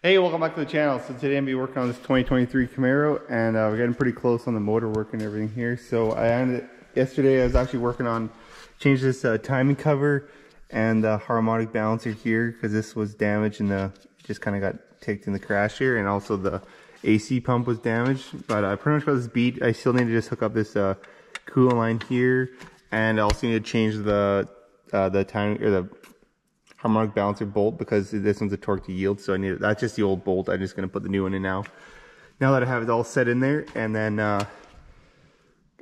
Hey, welcome back to the channel. So today I'm gonna be working on this 2023 Camaro, and we're getting pretty close on the motor work and everything here. So yesterday I was actually working on change this timing cover and the harmonic balancer here because this was damaged and just kind of got ticked in the crash here, and also the AC pump was damaged. But I pretty much got this beat. I still need to just hook up this coolant line here, and I also need to change the timing or the harmonic balancer bolt because this one's a torque to yield, so I need that's just the old bolt. I'm just gonna put the new one in now that I have it all set in there. And then I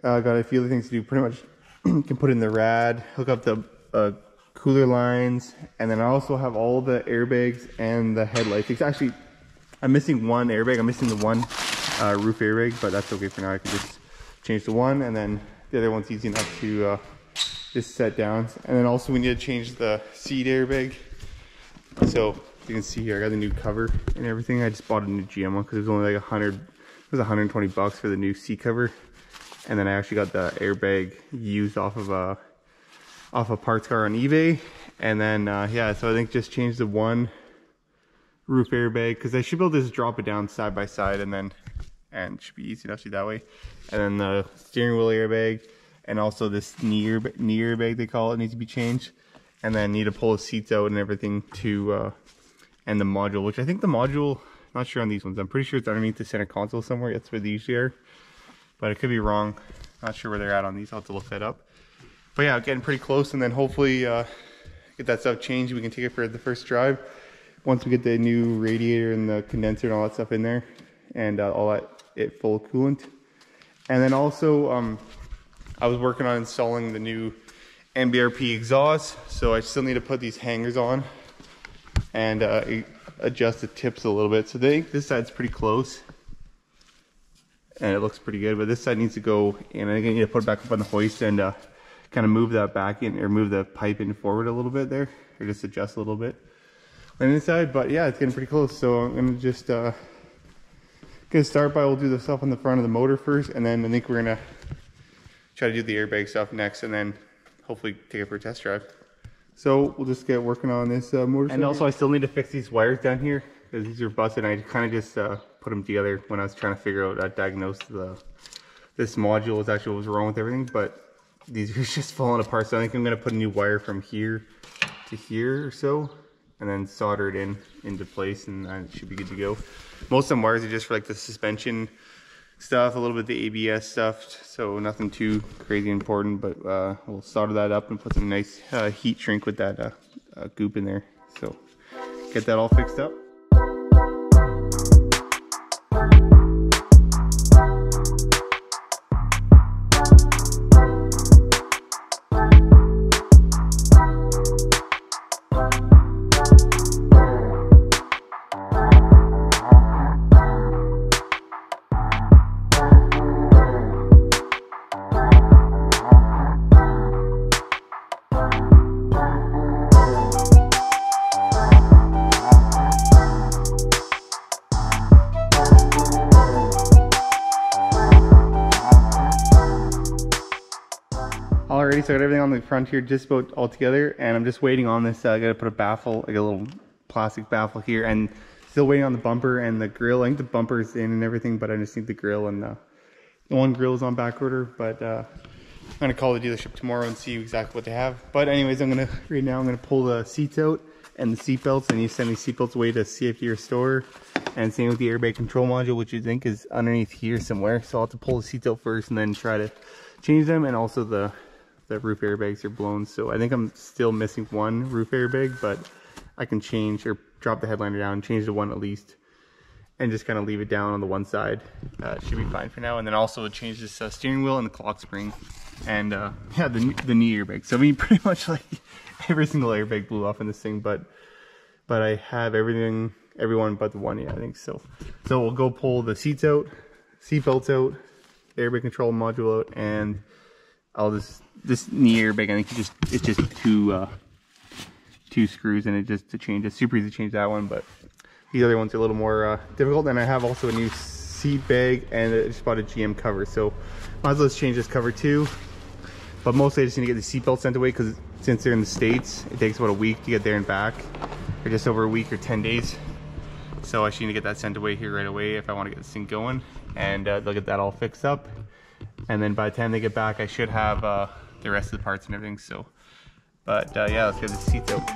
got a few other things to do. Pretty much can put in the rad, hook up the cooler lines, and then I also have all the airbags and the headlights. It's actually, I'm missing one airbag. I'm missing the one roof airbag, but that's okay for now. I can just change the one, and then the other one's easy enough to just set down. And then also we need to change the seat airbag. So you can see here I got the new cover and everything. I just bought a new GM one because it was only like 120 bucks for the new seat cover. And then I actually got the airbag used off of a parts car on eBay. And then yeah, so I think just change the one roof airbag because I should be able to just drop it down side by side, and it should be easy enough to do that way. And then the steering wheel airbag, and also this knee airbag they call it, needs to be changed. And then need to pull the seats out and everything to and the module, which I think the module, not sure on these ones, I'm pretty sure it's underneath the center console somewhere. That's where they usually are, but I could be wrong. Not sure where they're at on these. I'll have to look that up. But yeah, getting pretty close, and then hopefully get that stuff changed. We can take it for the first drive once we get the new radiator and the condenser and all that stuff in there, and all that full of coolant. And then also I was working on installing the new MBRP exhaust, so I still need to put these hangers on and adjust the tips a little bit. So I think this side's pretty close and it looks pretty good, but this side needs to go in. I think I need to put it back up on the hoist and kind of move that back in, or move the pipe in forward a little bit there, or just adjust a little bit on the inside. But yeah, it's getting pretty close, so I'm gonna just get started by, we'll do the stuff on the front of the motor first, and then I think we're gonna try to do the airbag stuff next, and then hopefully take it for a test drive. So we'll just get working on this motor. And also I still need to fix these wires down here because these are busted. I kind of just put them together when I was trying to figure out, diagnose this module is actually what was wrong with everything, but these are just falling apart. So I think I'm gonna put a new wire from here to here or so, and then solder it into place, and it should be good to go. Most of them wires are just for like the suspension stuff, a little bit of the ABS stuff, so nothing too crazy important, but we'll solder that up and put some nice heat shrink with that goop in there. So get that all fixed up. Alrighty, so I got everything on the front here just about all together, and I'm just waiting on this. I gotta put a baffle, like a little plastic baffle here, and still waiting on the bumper and the grill. I think the bumper is in and everything, but I just need the grill, and the one grill is on back order. But I'm gonna call the dealership tomorrow and see exactly what they have. But anyways, right now I'm gonna pull the seats out and the seat belts. I need to send these seat belts away to CFD or store, and same with the airbag control module, which you think is underneath here somewhere. So I'll have to pull the seats out first and then try to change them. And also the roof airbags are blown, so I think I'm still missing one roof airbag, but I can change or drop the headliner down, change the one at least, and just kind of leave it down on the one side. Should be fine for now. And then also change this steering wheel and the clock spring, and yeah, the knee airbag. So I mean, pretty much like every single airbag blew off in this thing, but I have everyone but the one. Yeah, I think so. So we'll go pull the seats out, seat belts out, airbag control module out, and this knee airbag, I think it's just two screws in it just to change. It's super easy to change that one, but these other ones are a little more difficult. And I have also a new seat bag, and I just bought a GM cover, so might as well just change this cover too. But mostly I just need to get the seatbelt sent away because since they're in the States, it takes about a week to get there and back, or just over a week or 10 days So I should need to get that sent away here right away if I want to get this thing going, and they'll get that all fixed up. And then by the time they get back, I should have the rest of the parts and everything. So, but yeah, let's get the seats out.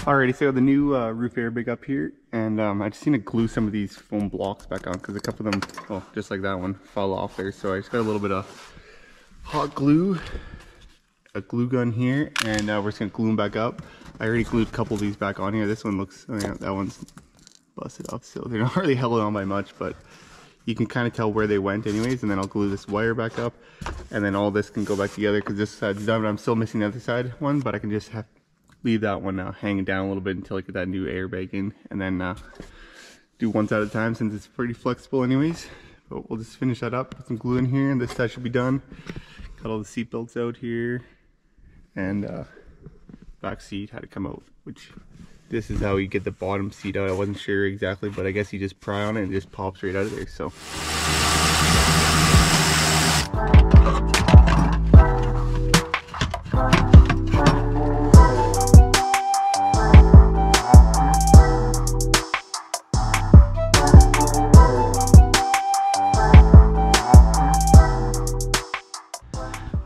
Alrighty, so the new roof airbag up here, and I just need to glue some of these foam blocks back on because a couple of them, well, just like that one, fell off there. So I just got a little bit of hot glue, a glue gun here, and we're just gonna glue them back up. I already glued a couple of these back on here. This one looks, oh yeah, that one's busted off still. They're not really held on by much, but you can kind of tell where they went anyways. And then I'll glue this wire back up, and then all this can go back together because this side's done. I'm still missing the other side one, but I can just leave that one hanging down a little bit until I get that new airbag in, and then do one side at a time since it's pretty flexible anyways. But we'll just finish that up, put some glue in here, and this side should be done. Got all the seat belts out here, and back seat had to come out, which this is how you get the bottom seat out. I wasn't sure exactly, but I guess you just pry on it and it just pops right out of there. So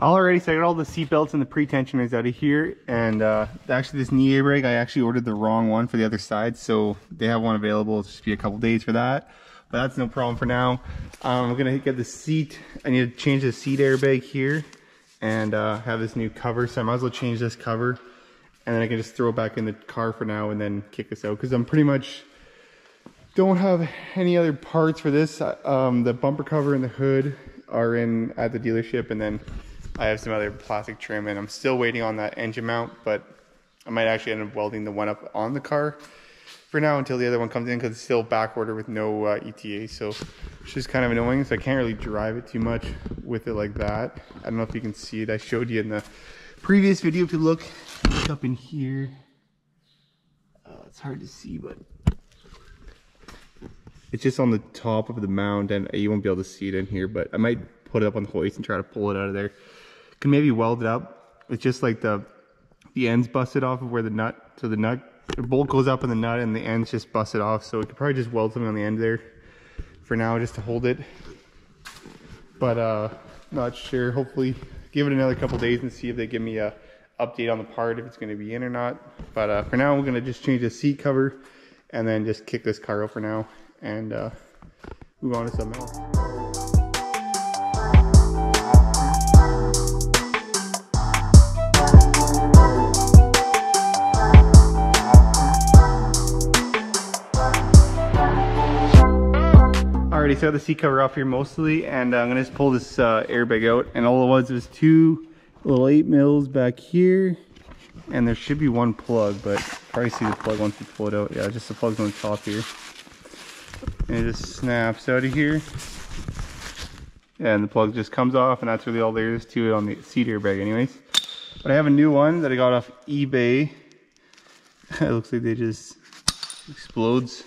alrighty, so I got all the seat belts and the pre-tensioners out of here, and actually this knee airbag, I actually ordered the wrong one for the other side, so they have one available. It'll just be a couple days for that, but that's no problem for now. I'm gonna get the seat. I need to change the seat airbag here and have this new cover, so I might as well change this cover, and then I can just throw it back in the car for now and then kick this out, because I'm pretty much don't have any other parts for this. The bumper cover and the hood are in at the dealership, and then I have some other plastic trim, and I'm still waiting on that engine mount, but I might actually end up welding the one up on the car for now until the other one comes in, because it's still back order with no ETA, so it's just kind of annoying. So I can't really drive it too much with it like that. I don't know if you can see it. I showed you in the previous video. If you look up in here, it's hard to see, but it's just on the top of the mount, and you won't be able to see it in here, but I might put it up on the hoist and try to pull it out of there. Can maybe weld it up. It's just like the ends busted off of where the nut, so the bolt goes up in the nut and the ends just busted off, so we could probably just weld something on the end there for now just to hold it, but not sure. Hopefully give it another couple days and see if they give me a update on the part, if it's going to be in or not. But for now we're going to just change the seat cover and then just kick this car out for now and move on to something else. Alrighty, so I got the seat cover off here mostly, and I'm gonna just pull this airbag out, and all it was two little 8 mils back here, and there should be one plug, but probably see the plug once you pull it out. Yeah, just the plug's on the top here, and it just snaps out of here, and the plug just comes off, and that's really all there is to it on the seat airbag anyways. But I have a new one that I got off eBay. It looks like they just explodes.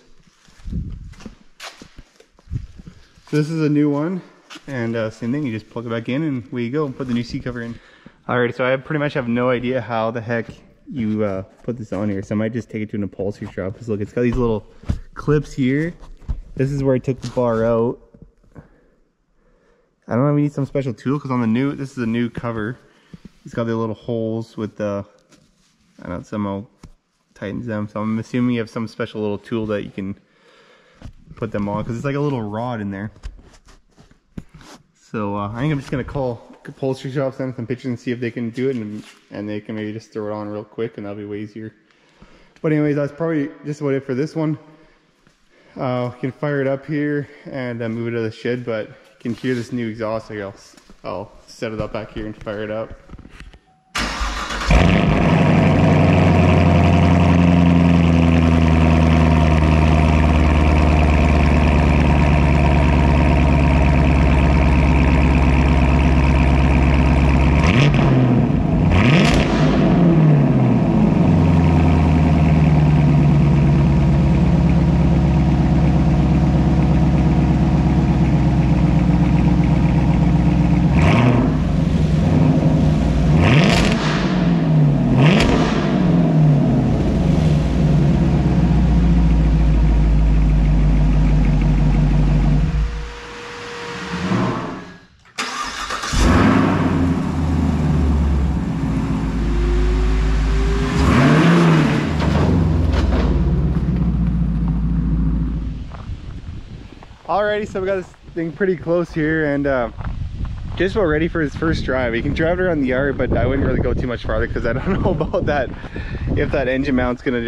This is a new one, and same thing, you just plug it back in and away you go, and put the new seat cover in. Alright, so I pretty much have no idea how the heck you put this on here, so I might just take it to an upholstery shop, because look, it's got these little clips here. This is where I took the bar out. I don't know if we need some special tool, because on the new, this is a new cover. It's got the little holes with the, I don't know, somehow tightens them, so I'm assuming you have some special little tool that you can put them on, because it's like a little rod in there. So I think I'm just gonna call upholstery shop, send some pictures and see if they can do it, and they can maybe just throw it on real quick, and that'll be way easier. But anyways, that's probably just about it for this one. We can fire it up here and move it to the shed, but you can hear this new exhaust. I'll set it up back here and fire it up. Alrighty, so we got this thing pretty close here, and just about ready for his first drive. He can drive it around the yard, but I wouldn't really go too much farther because I don't know about that. If that engine mount's gonna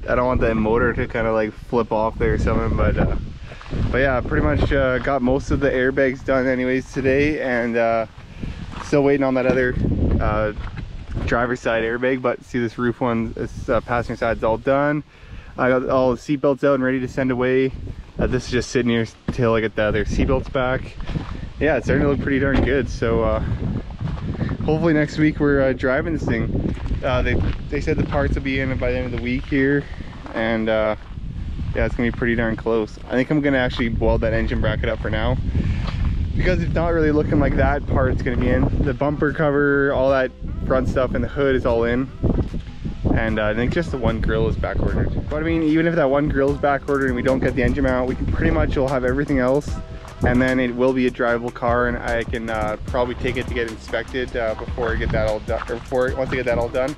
I don't want that motor to kind of like flip off there or something. But yeah, pretty much got most of the airbags done anyways today, and still waiting on that other driver's side airbag. But see, this roof one, this passenger side's all done. I got all the seat belts out and ready to send away. This is just sitting here till I get the other seat belts back. Yeah, it's starting to look pretty darn good. So hopefully next week we're driving this thing. They said the parts will be in by the end of the week here, and yeah, it's gonna be pretty darn close. I think I'm gonna actually weld that engine bracket up for now, because it's not really looking like that part's gonna be in. The bumper cover, all that front stuff, and the hood is all in. And I think just the one grill is back ordered. But I mean, even if that one grill is back ordered and we don't get the engine mount, we can pretty much will have everything else, and then it will be a drivable car, and I can probably take it to get inspected before I get that all done, or once I get that all done.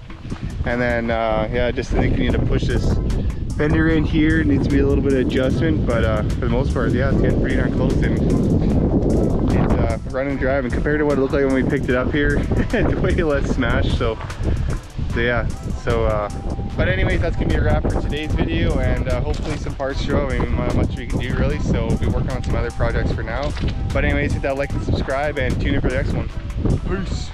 And then yeah, just I think we need to push this fender in here. It needs to be a little bit of adjustment, but for the most part, yeah, it's getting pretty darn close, and it's running and driving compared to what it looked like when we picked it up here. The way it let smash. So yeah, but anyways, that's gonna be a wrap for today's video, and hopefully some parts show. I mean, not much we can do really, so we'll be working on some other projects for now. But anyways, hit that like and subscribe, and tune in for the next one. Peace.